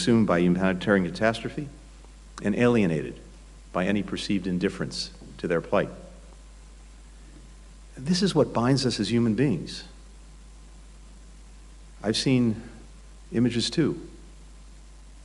consumed by humanitarian catastrophe and alienated by any perceived indifference to their plight. This is what binds us as human beings. I've seen images too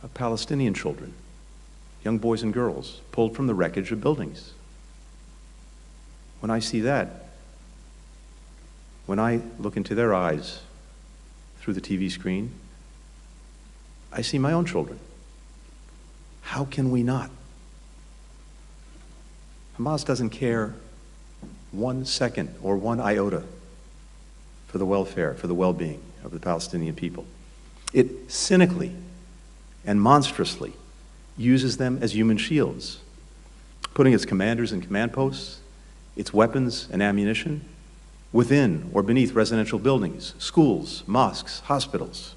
of Palestinian children, young boys and girls, pulled from the wreckage of buildings. When I see that, when I look into their eyes through the TV screen, I see my own children. How can we not? Hamas doesn't care 1 second or 1 iota for the welfare, for the well-being of the Palestinian people. It cynically and monstrously uses them as human shields, putting its commanders and command posts, its weapons and ammunition, within or beneath residential buildings, schools, mosques, hospitals.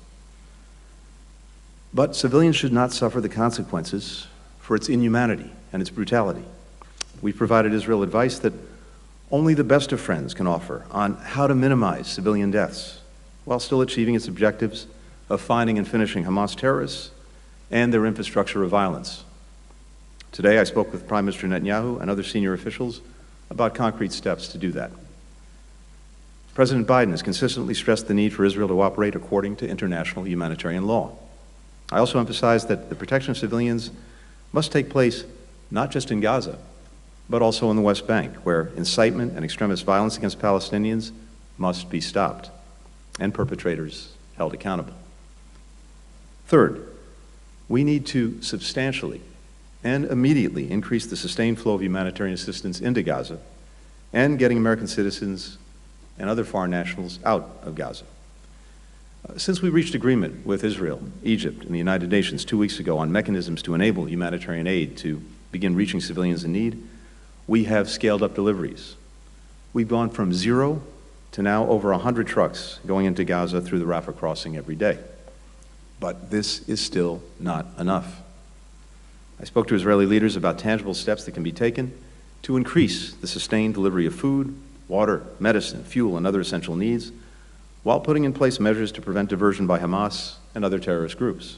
But civilians should not suffer the consequences for its inhumanity and its brutality. We've provided Israel advice that only the best of friends can offer on how to minimize civilian deaths while still achieving its objectives of finding and finishing Hamas terrorists and their infrastructure of violence. Today, I spoke with Prime Minister Netanyahu and other senior officials about concrete steps to do that. President Biden has consistently stressed the need for Israel to operate according to international humanitarian law. I also emphasized that the protection of civilians must take place not just in Gaza, but also in the West Bank, where incitement and extremist violence against Palestinians must be stopped and perpetrators held accountable. Third, we need to substantially and immediately increase the sustained flow of humanitarian assistance into Gaza and getting American citizens and other foreign nationals out of Gaza. Since we reached agreement with Israel, Egypt, and the United Nations 2 weeks ago on mechanisms to enable humanitarian aid to begin reaching civilians in need, we have scaled up deliveries. We've gone from 0 to now over 100 trucks going into Gaza through the Rafah crossing every day. But this is still not enough. I spoke to Israeli leaders about tangible steps that can be taken to increase the sustained delivery of food, water, medicine, fuel, and other essential needs, while putting in place measures to prevent diversion by Hamas and other terrorist groups.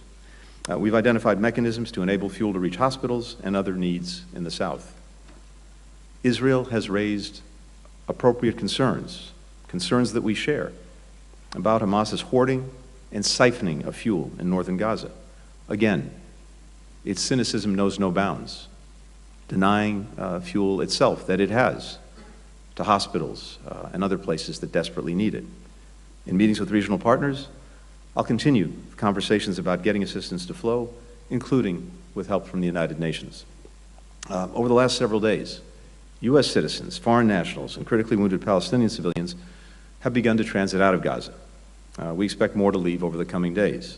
We've identified mechanisms to enable fuel to reach hospitals and other needs in the south. Israel has raised appropriate concerns that we share, about Hamas's hoarding and siphoning of fuel in northern Gaza. Again, its cynicism knows no bounds, denying fuel itself that it has to hospitals and other places that desperately need it. In meetings with regional partners, I'll continue conversations about getting assistance to flow, including with help from the United Nations. Over the last several days, U.S. citizens, foreign nationals, and critically wounded Palestinian civilians have begun to transit out of Gaza. We expect more to leave over the coming days.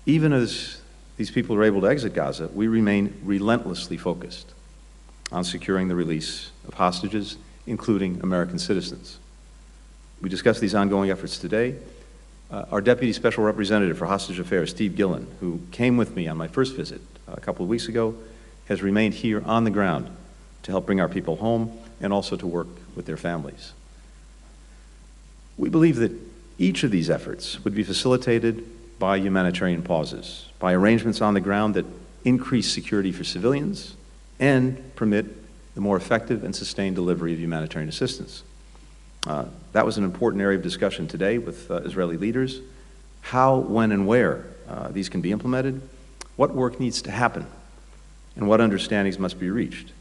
Even as these people are able to exit Gaza, we remain relentlessly focused on securing the release of hostages, including American citizens. We discussed these ongoing efforts today. Our Deputy Special Representative for Hostage Affairs, Steve Gillen, who came with me on my first visit a couple of weeks ago, has remained here on the ground to help bring our people home and also to work with their families. We believe that each of these efforts would be facilitated by humanitarian pauses, by arrangements on the ground that increase security for civilians and permit the more effective and sustained delivery of humanitarian assistance. That was an important area of discussion today with Israeli leaders. How, when, and where these can be implemented, what work needs to happen, and what understandings must be reached.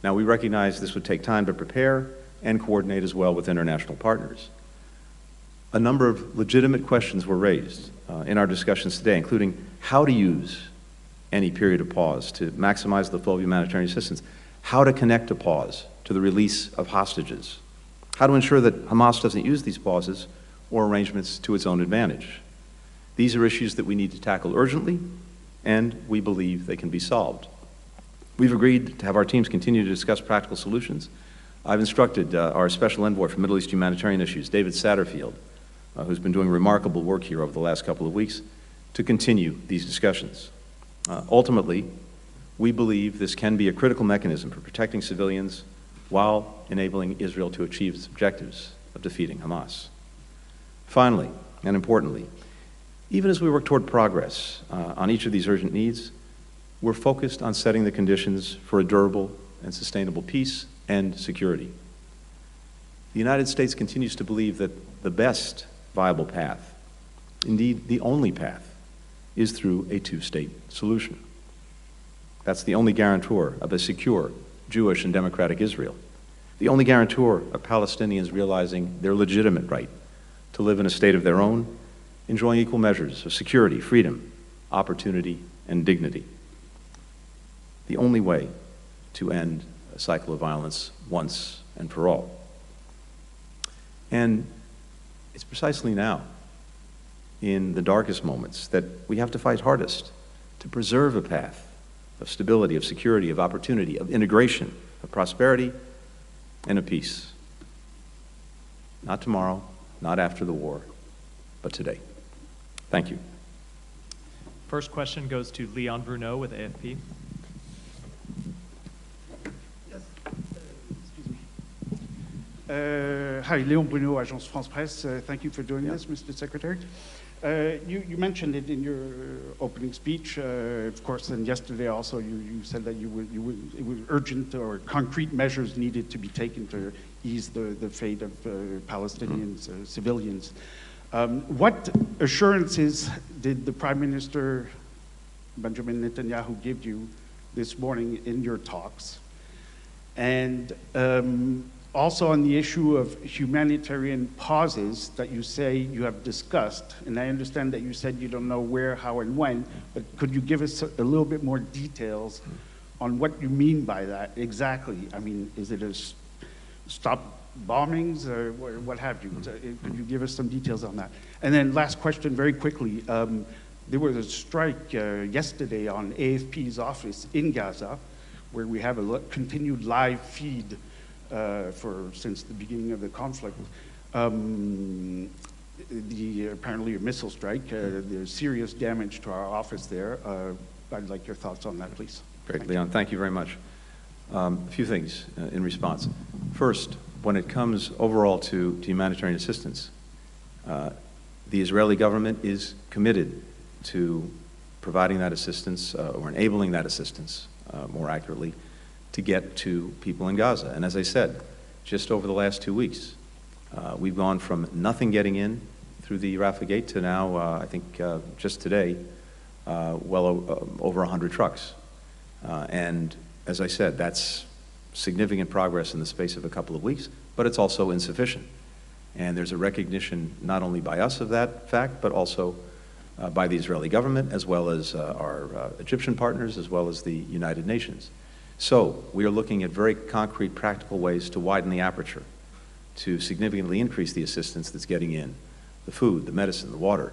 Now, we recognize this would take time to prepare and coordinate as well with international partners. A number of legitimate questions were raised in our discussions today, including how to use any period of pause to maximize the flow of humanitarian assistance, how to connect a pause to the release of hostages, how to ensure that Hamas doesn't use these pauses or arrangements to its own advantage. These are issues that we need to tackle urgently, and we believe they can be solved. We've agreed to have our teams continue to discuss practical solutions. I've instructed our Special Envoy for Middle East Humanitarian Issues, David Satterfield, who's been doing remarkable work here over the last couple of weeks, to continue these discussions. Ultimately, we believe this can be a critical mechanism for protecting civilians while enabling Israel to achieve its objectives of defeating Hamas. Finally, and importantly, Even as we work toward progress on each of these urgent needs, we're focused on setting the conditions for a durable and sustainable peace and security. The United States continues to believe that the best viable path, indeed the only path, is through a two-state solution. That's the only guarantor of a secure Jewish and democratic Israel, the only guarantor of Palestinians realizing their legitimate right to live in a state of their own, enjoying equal measures of security, freedom, opportunity, and dignity. The only way to end a cycle of violence once and for all. And it's precisely now, in the darkest moments, that we have to fight hardest to preserve a path of stability, of security, of opportunity, of integration, of prosperity, and of peace. Not tomorrow, not after the war, but today. Thank you. First question goes to Leon Bruneau with AFP. Hi, Léon Bruneau, Agence France-Presse. Thank you for doing this, Mr. Secretary. You mentioned it in your opening speech, of course, and yesterday also you said that it was urgent or concrete measures needed to be taken to ease the fate of Palestinians, civilians. What assurances did the Prime Minister, Benjamin Netanyahu, give you this morning in your talks? And also on the issue of humanitarian pauses that you say you have discussed, and I understand that you said you don't know where, how, and when, but could you give us a little bit more details on what you mean by that exactly? I mean, is it a stop bombings or what have you? Could you give us some details on that? And then last question very quickly. There was a strike yesterday on AFP's office in Gaza, where we have a continued live feed since the beginning of the conflict. Apparently a missile strike, there's serious damage to our office there. I'd like your thoughts on that, please. Great, Leon, thank you very much. A few things in response. First, when it comes overall to humanitarian assistance, the Israeli government is committed to providing that assistance, or enabling that assistance, more accurately, to get to people in Gaza. And as I said, just over the last 2 weeks, we've gone from nothing getting in through the Rafah Gate to now, I think just today, over 100 trucks. And as I said, that's significant progress in the space of a couple of weeks, but it's also insufficient. And there's a recognition not only by us of that fact, but also by the Israeli government, as well as our Egyptian partners, as well as the United Nations. So we are looking at very concrete, practical ways to widen the aperture, to significantly increase the assistance that's getting in, the food, the medicine, the water,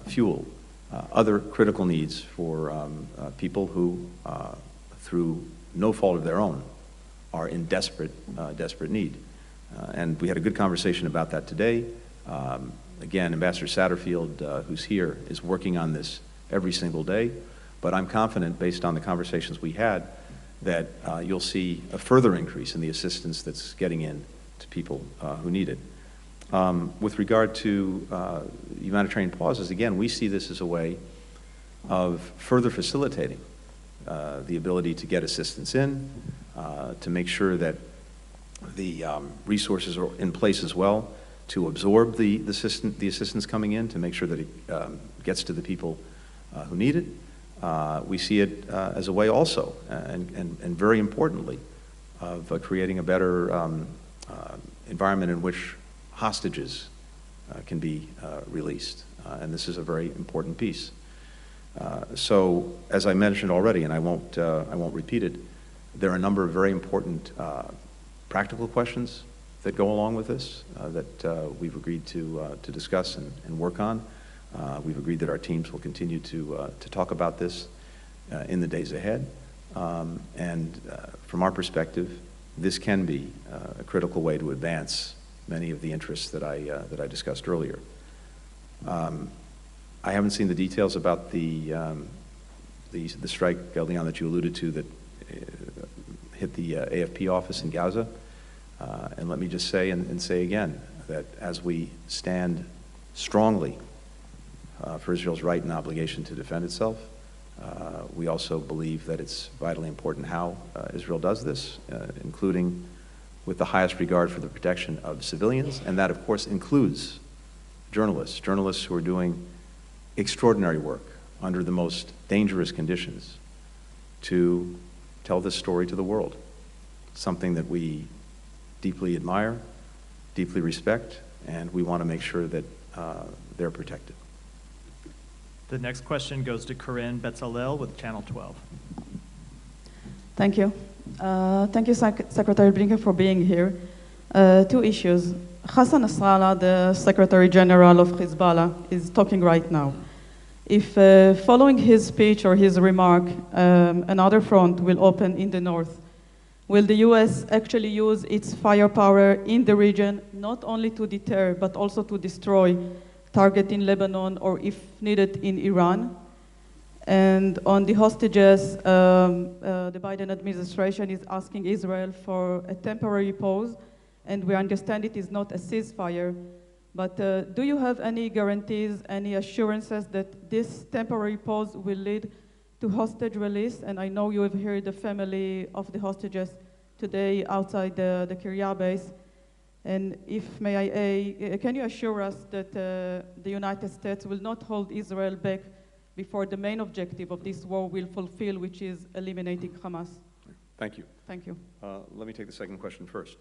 fuel, other critical needs for people who, through no fault of their own, are in desperate need. And we had a good conversation about that today. Again, Ambassador Satterfield, who's here, is working on this every single day. But I'm confident, based on the conversations we had, that you'll see a further increase in the assistance that's getting in to people who need it. With regard to humanitarian pauses, again, we see this as a way of further facilitating the ability to get assistance in, to make sure that the resources are in place as well to absorb the assistance coming in, to make sure that it gets to the people who need it. We see it as a way also, and very importantly, of creating a better environment in which hostages can be released. And this is a very important piece. So, as I mentioned already, and I won't repeat it, there are a number of very important practical questions that go along with this that we've agreed to discuss and work on. We've agreed that our teams will continue to talk about this in the days ahead. And from our perspective, this can be a critical way to advance many of the interests that I discussed earlier. I haven't seen the details about the strike, Leon, that you alluded to that hit the AFP office in Gaza. And let me just say and say again that as we stand strongly for Israel's right and obligation to defend itself. We also believe that it's vitally important how Israel does this, including with the highest regard for the protection of civilians, and that, of course, includes journalists who are doing extraordinary work under the most dangerous conditions to tell this story to the world, something that we deeply admire, deeply respect, and we want to make sure that they're protected. The next question goes to Corinne Betzalel with Channel 12. Thank you. Thank you, Secretary Blinken, for being here. Two issues. Hassan Nasrallah, the Secretary General of Hezbollah, is talking right now. If following his speech or his remark, another front will open in the north, will the US actually use its firepower in the region, not only to deter, but also to destroy, target in Lebanon, or if needed in Iran? And on the hostages, the Biden administration is asking Israel for a temporary pause, and we understand it is not a ceasefire, but do you have any guarantees, any assurances that this temporary pause will lead to hostage release? And I know you have heard the family of the hostages today outside the Kiryat base. And if, may I, can you assure us that the United States will not hold Israel back before the main objective of this war will fulfill, which is eliminating Hamas? Thank you. Thank you. Let me take the second question first.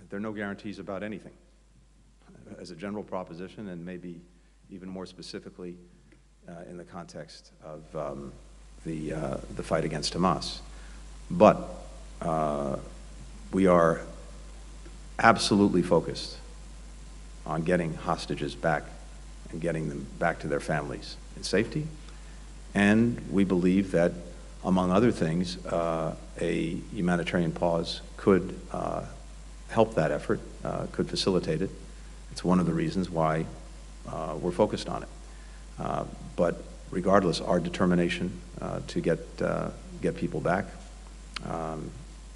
There are no guarantees about anything. As a general proposition, and maybe even more specifically in the context of the fight against Hamas. But we are absolutely focused on getting hostages back and getting them back to their families in safety. And we believe that, among other things, a humanitarian pause could help that effort, could facilitate it. It's one of the reasons why we're focused on it. But regardless, our determination to get people back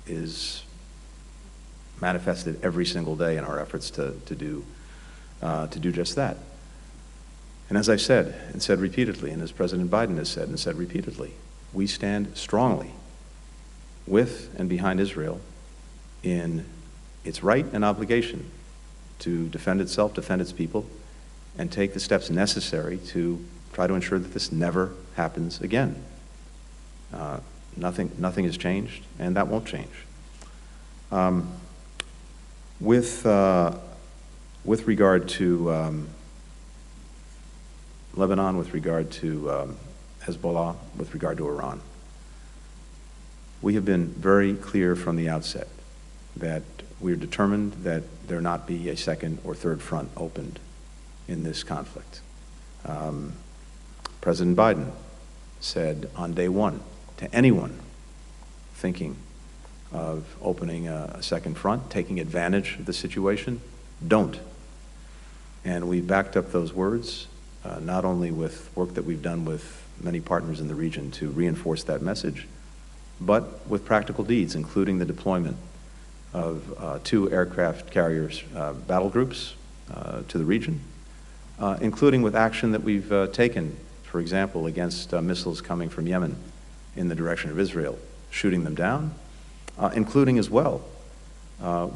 is manifested every single day in our efforts to do just that. And as I said, and said repeatedly, and as President Biden has said and said repeatedly, we stand strongly with and behind Israel in its right and obligation to defend itself, defend its people, and take the steps necessary to try to ensure that this never happens again. Nothing has changed, and that won't change. With regard to Lebanon, with regard to Hezbollah, with regard to Iran, we have been very clear from the outset that we're determined that there not be a second or third front opened in this conflict. President Biden said on day one to anyone thinking of opening a second front, taking advantage of the situation, don't. And we backed up those words, not only with work that we've done with many partners in the region to reinforce that message, but with practical deeds, including the deployment of 2 aircraft carriers battle groups to the region, including with action that we've taken, for example, against missiles coming from Yemen in the direction of Israel, shooting them down, including as well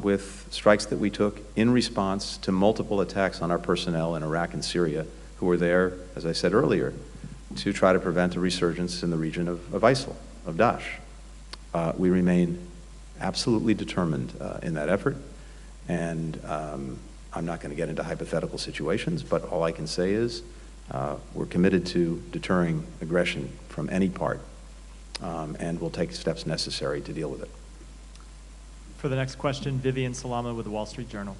with strikes that we took in response to multiple attacks on our personnel in Iraq and Syria who were there, as I said earlier, to try to prevent a resurgence in the region of ISIL, of Daesh. We remain absolutely determined in that effort, and I'm not going to get into hypothetical situations, but all I can say is we're committed to deterring aggression from any part, and we'll take steps necessary to deal with it. For the next question, Vivian Salama with the Wall Street Journal.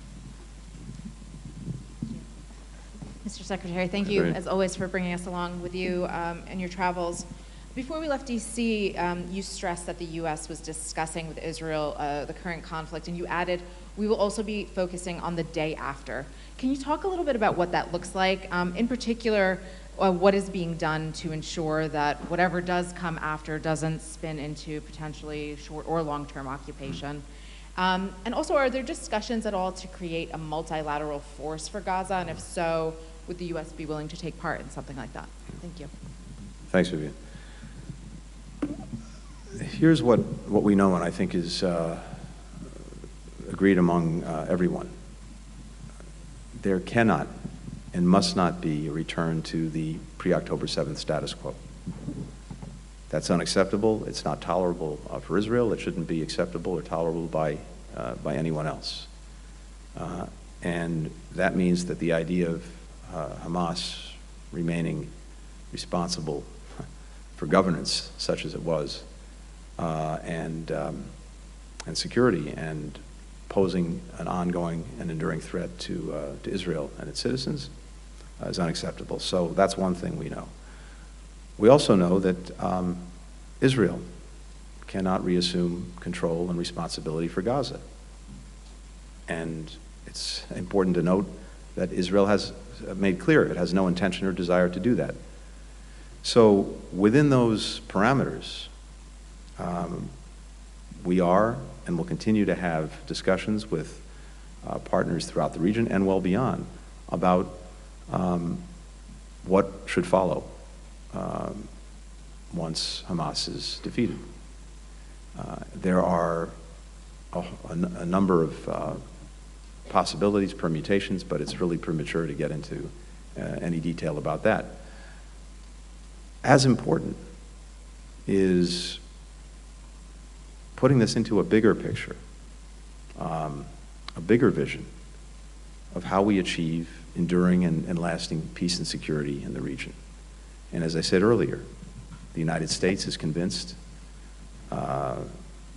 Mr. Secretary, thank you, as always, for bringing us along with you and your travels. Before we left D.C., you stressed that the U.S. was discussing with Israel the current conflict, and you added, we will also be focusing on the day after. Can you talk a little bit about what that looks like? In particular, what is being done to ensure that whatever does come after doesn't spin into potentially short or long-term occupation? And also, are there discussions at all to create a multilateral force for Gaza? And if so, would the U.S. be willing to take part in something like that? Thank you. Thanks, Vivian. Here's what we know, and I think is agreed among everyone. There cannot and must not be a return to the pre-October 7th status quo. That's unacceptable. It's not tolerable for Israel. It shouldn't be acceptable or tolerable by anyone else. And that means that the idea of Hamas remaining responsible for governance, such as it was, and security, and posing an ongoing and enduring threat to Israel and its citizens is unacceptable. So that's one thing we know. We also know that Israel cannot reassume control and responsibility for Gaza. And it's important to note that Israel has made clear it has no intention or desire to do that. So within those parameters, we are and will continue to have discussions with partners throughout the region and well beyond about what should follow once Hamas is defeated. There are a number of possibilities, permutations, but it's really premature to get into any detail about that. As important is putting this into a bigger picture, a bigger vision of how we achieve enduring and lasting peace and security in the region. And as I said earlier, the United States is convinced,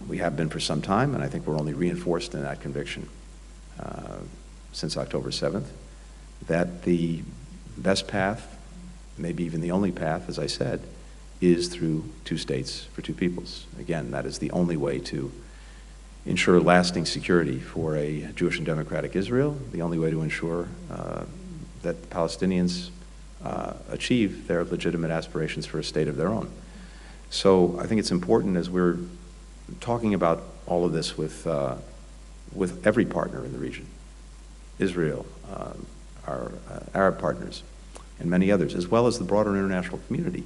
we have been for some time, and I think we're only reinforced in that conviction since October 7th, that the best path, maybe even the only path, as I said, is through two states for two peoples. Again, that is the only way to ensure lasting security for a Jewish and democratic Israel, the only way to ensure that the Palestinians achieve their legitimate aspirations for a state of their own. So I think it's important, as we're talking about all of this with every partner in the region, Israel, our Arab partners, and many others, as well as the broader international community,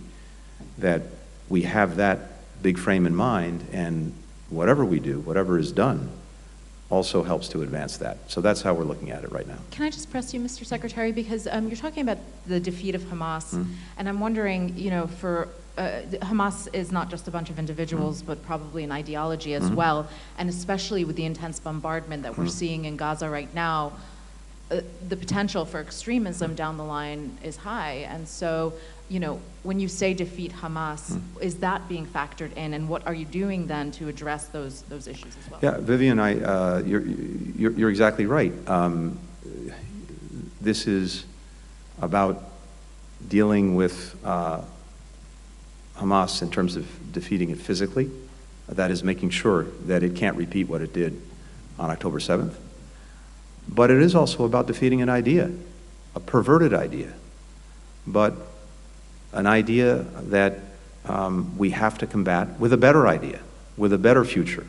that we have that big frame in mind, and whatever we do, whatever is done, also helps to advance that. So that's how we're looking at it right now. Can I just press you, Mr. Secretary, because you're talking about the defeat of Hamas, and I'm wondering, you know, for Hamas is not just a bunch of individuals, but probably an ideology as well, and especially with the intense bombardment that we're seeing in Gaza right now, the potential for extremism down the line is high. And so, you know, when you say defeat Hamas, is that being factored in, and what are you doing then to address those issues as well? Yeah, Vivian, you're exactly right. This is about dealing with Hamas in terms of defeating it physically. That is making sure that it can't repeat what it did on October 7th. But it is also about defeating an idea, a perverted idea, but an idea that we have to combat with a better idea, with a better future,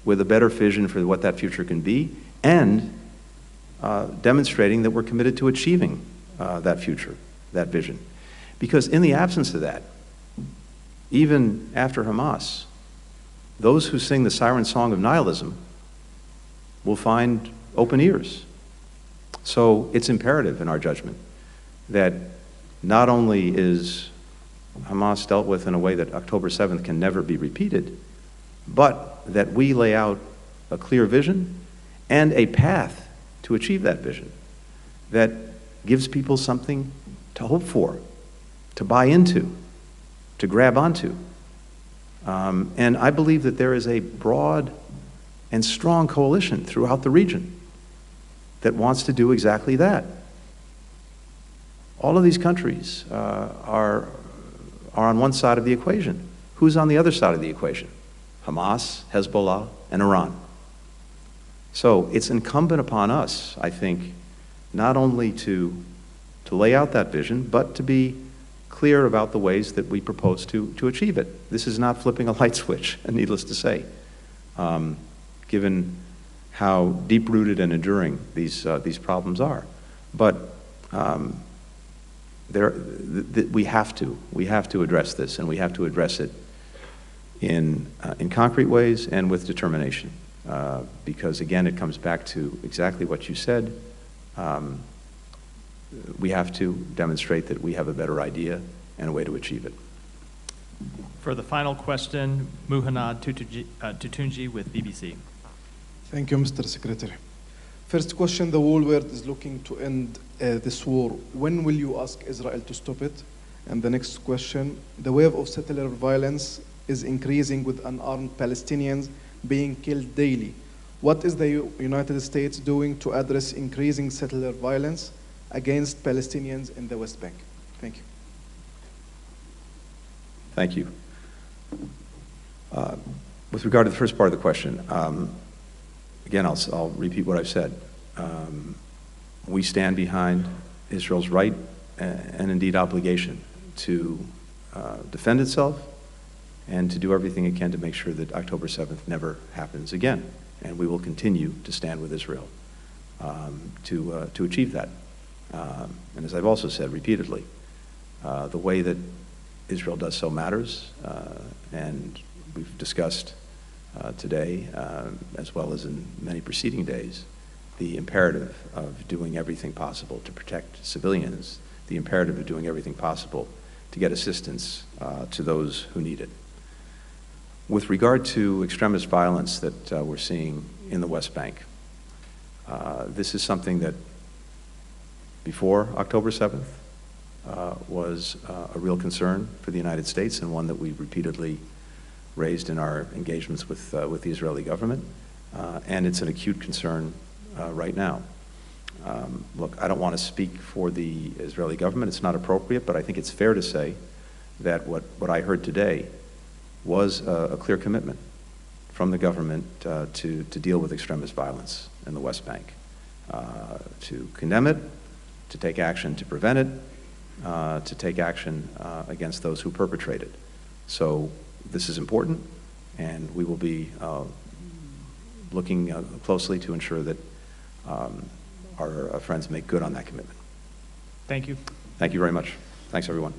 with a better vision for what that future can be, and demonstrating that we're committed to achieving that future, that vision. Because in the absence of that, even after Hamas, those who sing the siren song of nihilism will find open ears. So it's imperative in our judgment that not only is Hamas dealt with in a way that October 7th can never be repeated, but that we lay out a clear vision and a path to achieve that vision that gives people something to hope for, to buy into, to grab onto. And I believe that there is a broad and strong coalition throughout the region that wants to do exactly that. All of these countries are on one side of the equation. Who's on the other side of the equation? Hamas, Hezbollah, and Iran. So it's incumbent upon us, I think, not only to lay out that vision, but to be clear about the ways that we propose to achieve it. This is not flipping a light switch, needless to say. Given how deep-rooted and enduring these problems are. But we have to address this, and we have to address it in concrete ways and with determination. Because again, it comes back to exactly what you said. We have to demonstrate that we have a better idea and a way to achieve it. For the final question, Muhannad Tutunji with BBC. Thank you, Mr. Secretary. First question, the whole world is looking to end this war. When will you ask Israel to stop it? And the next question, the wave of settler violence is increasing with unarmed Palestinians being killed daily. What is the United States doing to address increasing settler violence against Palestinians in the West Bank? Thank you. Thank you. With regard to the first part of the question, again, I'll repeat what I've said. We stand behind Israel's right and indeed obligation to defend itself and to do everything it can to make sure that October 7th never happens again. And we will continue to stand with Israel to achieve that. And as I've also said repeatedly, the way that Israel does so matters, and we've discussed today, as well as in many preceding days, the imperative of doing everything possible to protect civilians, the imperative of doing everything possible to get assistance to those who need it. With regard to extremist violence that we're seeing in the West Bank, this is something that before October 7th was a real concern for the United States, and one that we repeatedly raised in our engagements with the Israeli government, and it's an acute concern right now. Look, I don't want to speak for the Israeli government. It's not appropriate, but I think it's fair to say that what I heard today was a clear commitment from the government to deal with extremist violence in the West Bank, to condemn it, to take action to prevent it, to take action against those who perpetrate it. So this is important, and we will be looking closely to ensure that our friends make good on that commitment. Thank you. Thank you very much. Thanks, everyone.